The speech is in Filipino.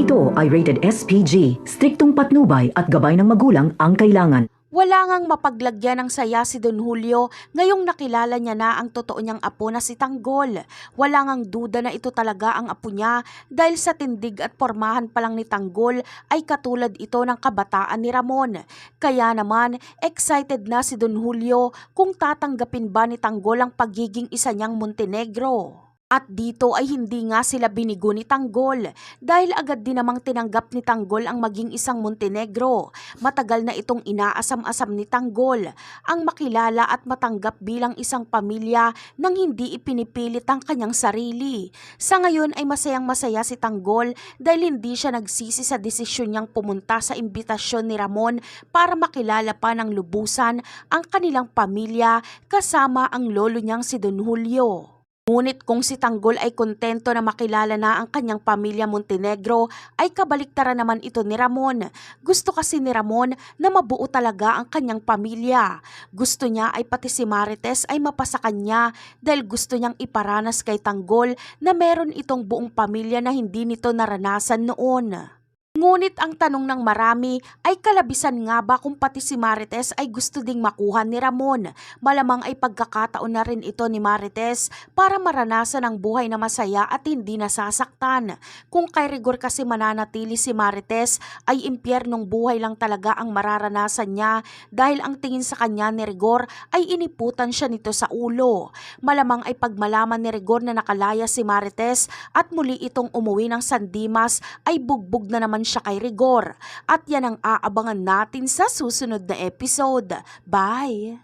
Ito ay rated SPG, striktong patnubay at gabay ng magulang ang kailangan. Wala ngang mapaglagyan ng saya si Don Julio ngayong nakilala niya na ang totoo niyang apo na si Tanggol. Wala ngang duda na ito talaga ang apo niya dahil sa tindig at pormahan pa lang ni Tanggol ay katulad ito ng kabataan ni Ramon. Kaya naman, excited na si Don Julio kung tatanggapin ba ni Tanggol ang pagiging isa niyang Montenegro. At dito ay hindi nga sila binigo ni Tanggol dahil agad din namang tinanggap ni Tanggol ang maging isang Montenegro. Matagal na itong inaasam-asam ni Tanggol ang makilala at matanggap bilang isang pamilya nang hindi ipinipilit ang kanyang sarili. Sa ngayon ay masayang-masaya si Tanggol dahil hindi siya nagsisi sa desisyon niyang pumunta sa imbitasyon ni Ramon para makilala pa ng lubusan ang kanilang pamilya kasama ang lolo niyang si Don Julio. Ngunit kung si Tanggol ay kontento na makilala na ang kanyang pamilya Montenegro, ay kabaliktaran naman ito ni Ramon. Gusto kasi ni Ramon na mabuo talaga ang kanyang pamilya. Gusto niya ay pati si Marites ay mapasa kanya dahil gusto niyang iparanas kay Tanggol na meron itong buong pamilya na hindi nito naranasan noon. Ngunit ang tanong ng marami ay kalabisan nga ba kung pati si Marites ay gusto ding makuha ni Ramon. Malamang ay pagkakataon na rin ito ni Marites para maranasan ang buhay na masaya at hindi nasasaktan. Kung kay rigor kasi mananatili si Marites ay impyernong buhay lang talaga ang mararanasan niya dahil ang tingin sa kanya ni Rigor ay iniputan siya nito sa ulo. Malamang ay pagmalaman ni Rigor na nakalaya si Marites at muli itong umuwi ng San Dimas ay bugbog na naman siya kay Rigor. At yan ang aabangan natin sa susunod na episode. Bye!